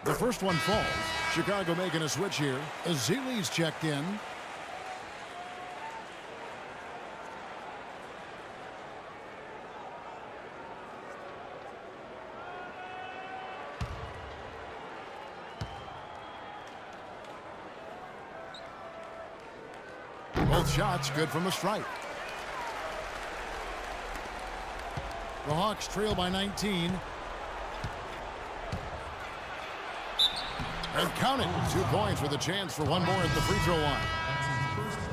The first one falls. Chicago making a switch here. Azili's checked in. Both shots good from the strike. The Hawks trail by 19. And count it. 2 points with a chance for one more at the free throw line.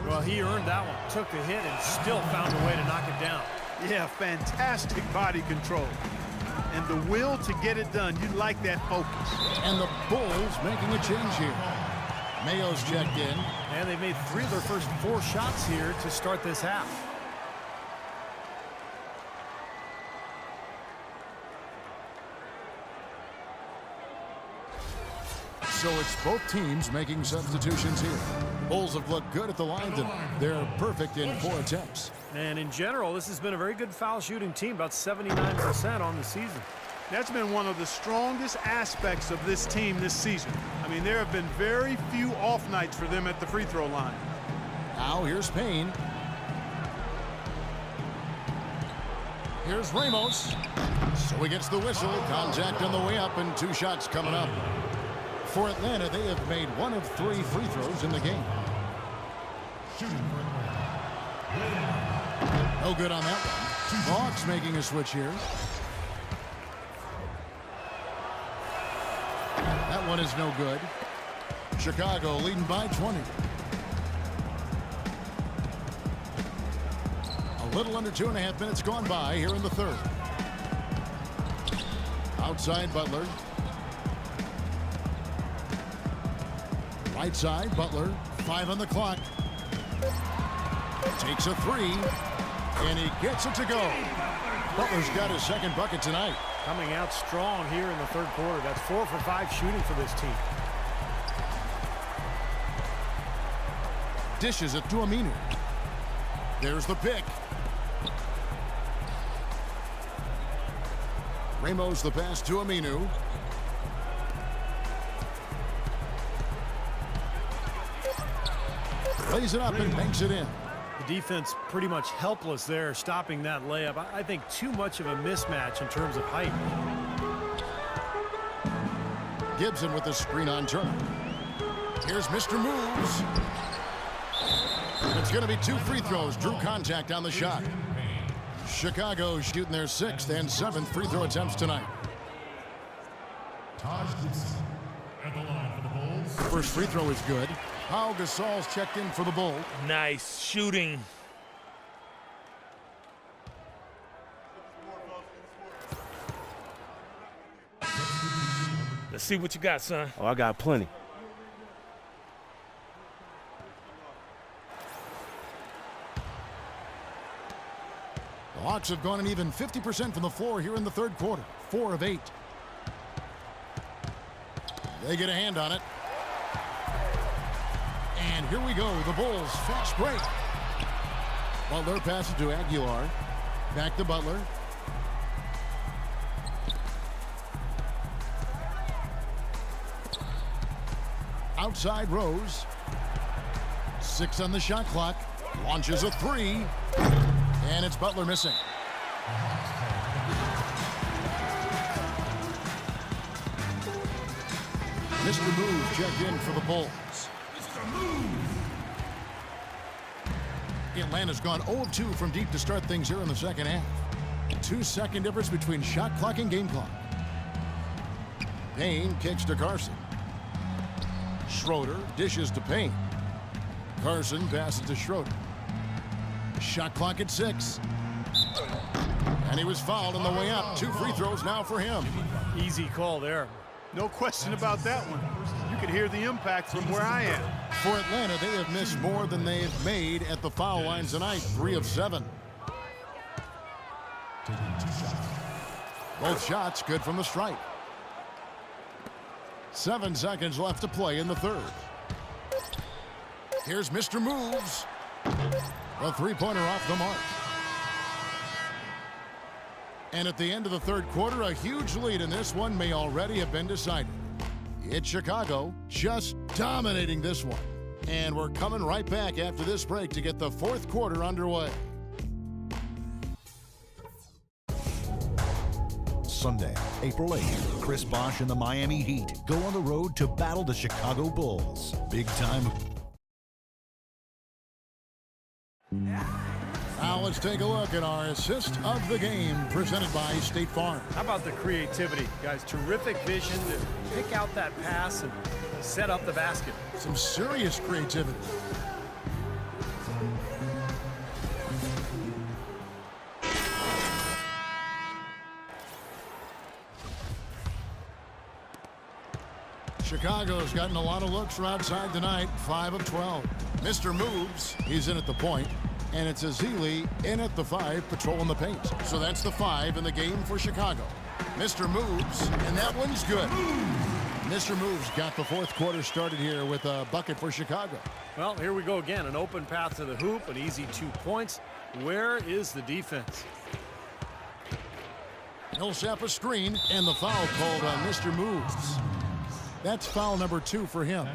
Well, he earned that one. Took the hit and still found a way to knock it down. Yeah, fantastic body control. And the will to get it done. You like that focus. And the Bulls making a change here. Mayo's checked in. And they've made 3 of their first 4 shots here to start this half. So it's both teams making substitutions here. Bulls have looked good at the line tonight. They're perfect in 4 attempts. And in general, this has been a very good foul shooting team, about 79% on the season. That's been one of the strongest aspects of this team this season. I mean, there have been very few off nights for them at the free throw line. Now here's Payne. Here's Ramos. So he gets the whistle. Contact on the way up and 2 shots coming up. For Atlanta, they have made 1 of 3 free throws in the game. No good on that one. Hawks making a switch here. That one is no good. Chicago leading by 20. A little under 2.5 minutes gone by here in the third. Outside Butler. Right side, Butler. 5 on the clock. Takes a 3. And he gets it to go. Butler's got his second bucket tonight. Coming out strong here in the third quarter. That's 4 for 5 shooting for this team. Dishes it to Aminu. There's the pick. Ramos the pass to Aminu. Lays it up and banks it in. The defense pretty much helpless there, stopping that layup. I think too much of a mismatch in terms of height. Gibson with the screen on Turner. Here's Mr. Moves. It's going to be 2 free throws. Drew contact on the shot. Chicago shooting their 6th and 7th free throw attempts tonight. First free throw is good. Pau Gasol's checked in for the Bulls. Nice shooting. Let's see what you got, son. Oh, I got plenty. The Hawks have gone an even 50% from the floor here in the third quarter. 4 of 8. They get a hand on it. And here we go, the Bulls fast break. Butler passes to Aguilar. Back to Butler. Outside Rose. 6 on the shot clock. Launches a 3. And it's Butler missing. Mr. Move checked in for the Bulls. Atlanta's gone 0 of 2 from deep to start things here in the second half. 2-second difference between shot clock and game clock. Payne kicks to Carson. Schroeder dishes to Payne. Carson passes to Schroeder. Shot clock at 6. And he was fouled on the way up. 2 free throws now for him. Easy call there. No question about that one. You could hear the impact from where I am. For Atlanta, they have missed more than they've made at the foul line tonight. 3 of 7. Both shots good from the stripe. 7 seconds left to play in the third. Here's Mr. Moves. The 3-pointer off the mark. And at the end of the third quarter, a huge lead in this one may already have been decided. It's Chicago just dominating this one. And we're coming right back after this break to get the fourth quarter underway. Sunday, April 8th, Chris Bosh and the Miami Heat go on the road to battle the Chicago Bulls. Big time. Now let's take a look at our assist of the game presented by State Farm. How about the creativity, guys? Terrific vision to pick out that pass and set up the basket. Some serious creativity. Chicago's gotten a lot of looks from outside tonight, 5 of 12. Mr. Moves, he's in at the point, and it's Azili in at the 5, patrolling the paint. So that's the 5 in the game for Chicago. Mr. Moves, and that one's good. Mr. Moves got the fourth quarter started here with a bucket for Chicago. Well, here we go again. An open path to the hoop, an easy 2 points. Where is the defense? Millsap a screen, and the foul called on Mr. Moves. That's foul number 2 for him.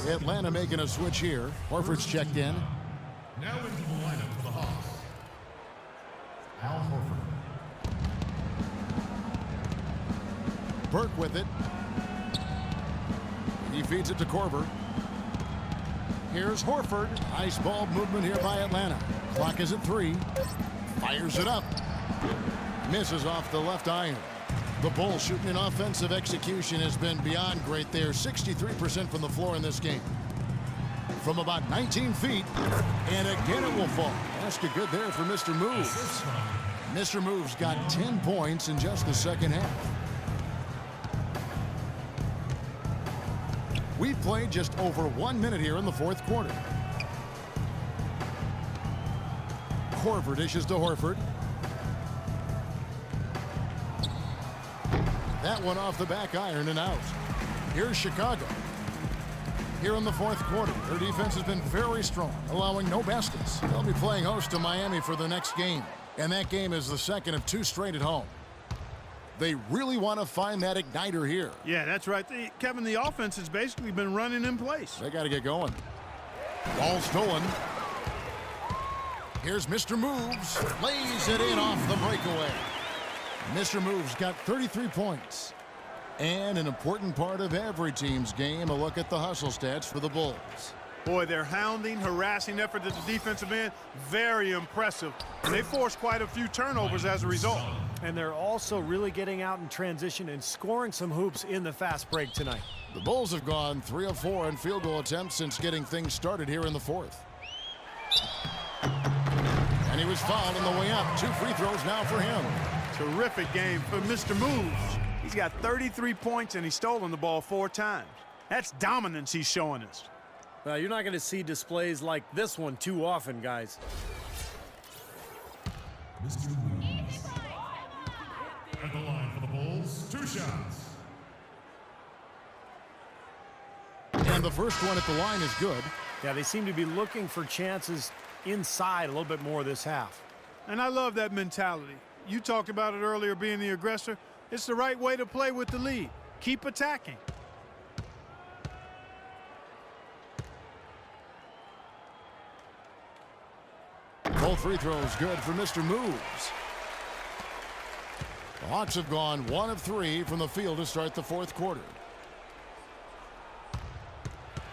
Atlanta making a switch here. Horford's checked in. Now into the lineup for the Hawks. Al Horford. Burke with it. He feeds it to Korver. Here's Horford. Nice ball movement here by Atlanta. Clock is at 3. Fires it up. Misses off the left iron. The Bulls shooting in offensive execution has been beyond great there. 63% from the floor in this game. From about 19 feet. And again it will fall. That's good there for Mr. Moves. Mr. Moves got 10 points in just the second half. We've played just over 1 minute here in the fourth quarter. Korver dishes to Horford. That one off the back iron and out. Here's Chicago. Here in the fourth quarter, their defense has been very strong, allowing no baskets. They'll be playing host to Miami for the next game, and that game is the second of 2 straight at home. They really want to find that igniter here. Yeah, that's right. Kevin, the offense has basically been running in place. They got to get going. Ball stolen. Here's Mr. Moves. Lays it in off the breakaway. Mr. Moves got 33 points. And an important part of every team's game, a look at the hustle stats for the Bulls. Boy, their hounding, harassing effort at the defensive end, very impressive. And they forced quite a few turnovers as a result. And they're also really getting out in transition and scoring some hoops in the fast break tonight. The Bulls have gone 3 of 4 in field goal attempts since getting things started here in the fourth. And he was fouled on the way up. 2 free throws now for him. Terrific game for Mr. Moves. He's got 33 points and he's stolen the ball 4 times. That's dominance he's showing us. You're not going to see displays like this one too often, guys. Mr. Moves. At the line for the Bulls, 2 shots. And the first one at the line is good. Yeah, they seem to be looking for chances inside a little bit more this half. And I love that mentality. You talked about it earlier, being the aggressor. It's the right way to play with the lead. Keep attacking. Both free throws good for Mr. Moves. The Hawks have gone 1 of 3 from the field to start the fourth quarter.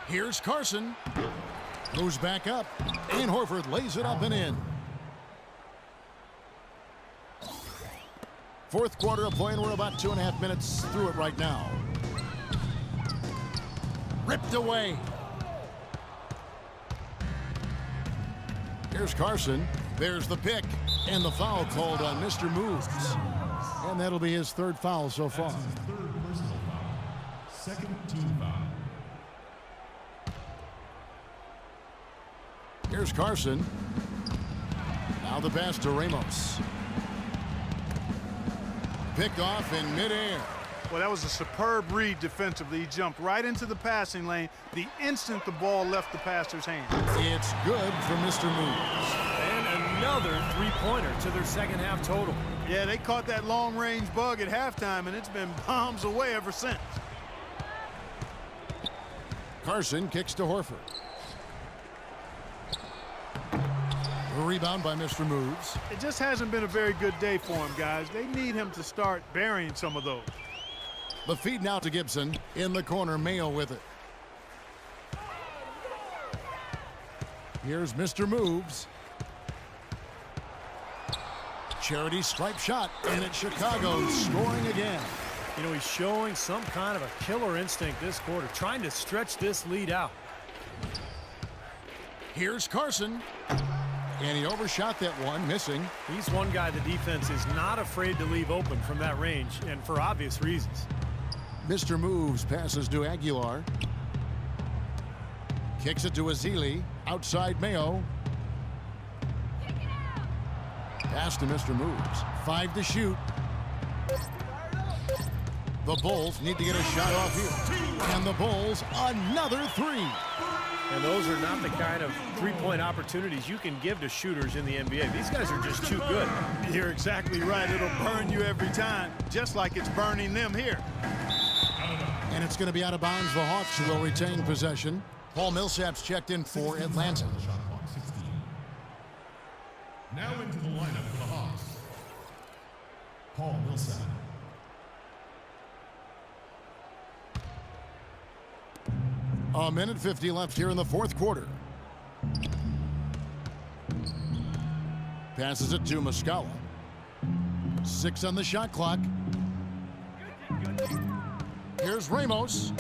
Here's Carson. Moves back up. And Horford lays it up and in. Fourth quarter of play, and we're about 2.5 minutes through it right now. Ripped away. Here's Carson. There's the pick. And the foul called on Mr. Moves. And that'll be his 3rd foul so far. That's his 3rd personal foul. 2nd team foul. Here's Carson. Now the pass to Ramos. Picked off in midair. Well, that was a superb read defensively. He jumped right into the passing lane the instant the ball left the passer's hand. It's good for Mr. Moves. And another 3-pointer to their second half total. Yeah, they caught that long-range bug at halftime, and it's been bombs away ever since. Carson kicks to Horford. A rebound by Mr. Moves. It just hasn't been a very good day for him, guys. They need him to start burying some of those. The feed now to Gibson. In the corner, Mayo with it. Here's Mr. Moves. Charity stripe shot, and it's Chicago scoring again. You know, he's showing some kind of a killer instinct this quarter, trying to stretch this lead out. Here's Carson. And he overshot that one, missing. He's one guy the defense is not afraid to leave open from that range, and for obvious reasons. Mr. Moves passes to Aguilar. Kicks it to Azili. Outside Mayo. Pass to Mr. Moves. 5 to shoot. The Bulls need to get a shot off here. And the Bulls, another 3. And those are not the kind of three-point opportunities you can give to shooters in the NBA. These guys are just too good. You're exactly right. It'll burn you every time, just like it's burning them here. And it's going to be out of bounds. The Hawks will retain possession. Paul Millsap's checked in for Atlanta. Shot clock 16. Now into the lineup for the Hawks. Paul Millsap. A minute 50 left here in the fourth quarter. Passes it to Muscala. 6 on the shot clock. Here's Ramos.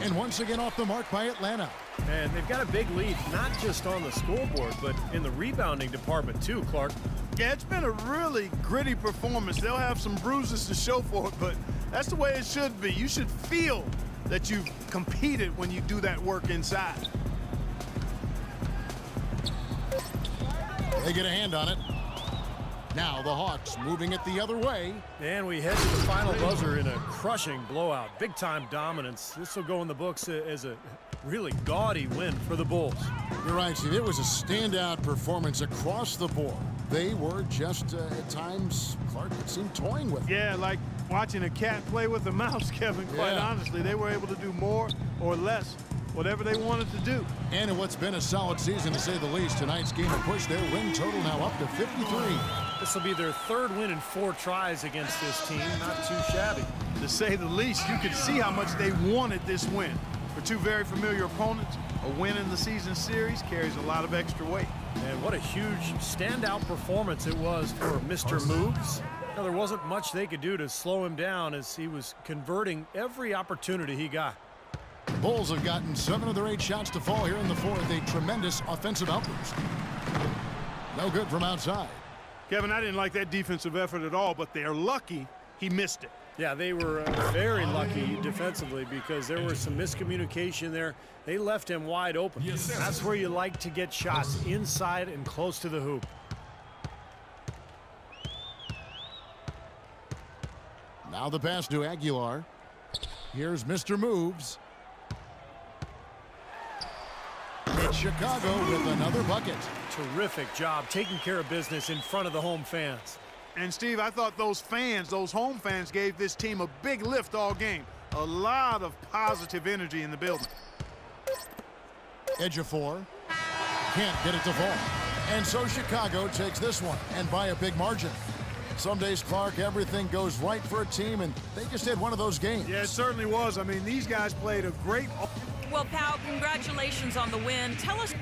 And once again off the mark by Atlanta. And they've got a big lead, not just on the scoreboard, but in the rebounding department too, Clark. Yeah, it's been a really gritty performance. They'll have some bruises to show for it, but that's the way it should be. You should feel that you've competed when you do that work inside. They get a hand on it. Now the Hawks moving it the other way. And we head to the final buzzer in a crushing blowout. Big-time dominance. This will go in the books as a really gaudy win for the Bulls. You're right, Steve. It was a standout performance across the board. They were just, at times, Clark, it seemed toying with it. Yeah, like watching a cat play with a mouse, Kevin, quite honestly. They were able to do more or less, whatever they wanted to do. And in what's been a solid season, to say the least, tonight's game will push their win total now up to 53. This will be their third win in 4 tries against this team. Not too shabby. To say the least, you could see how much they wanted this win. For two very familiar opponents, a win in the season series carries a lot of extra weight. And what a huge standout performance it was for Mr. Moves. Now, there wasn't much they could do to slow him down as he was converting every opportunity he got. Bulls have gotten 7 of their 8 shots to fall here in the fourth. A tremendous offensive outburst. No good from outside. Kevin, I didn't like that defensive effort at all, but they're lucky he missed it. Yeah, they were very lucky defensively because there was some miscommunication there. They left him wide open. That's where you like to get shots, inside and close to the hoop. Now the pass to Aguilar. Here's Mr. Moves. It's Chicago with another bucket. Terrific job taking care of business in front of the home fans. And, Steve, I thought those fans, those home fans, gave this team a big lift all game. A lot of positive energy in the building. Edge of 4. Can't get it to fall. And so Chicago takes this one, and by a big margin. Some days, Clark, everything goes right for a team, and they just had one of those games. Yeah, it certainly was. I mean, these guys played a great... Well, Pal, congratulations on the win. Tell us...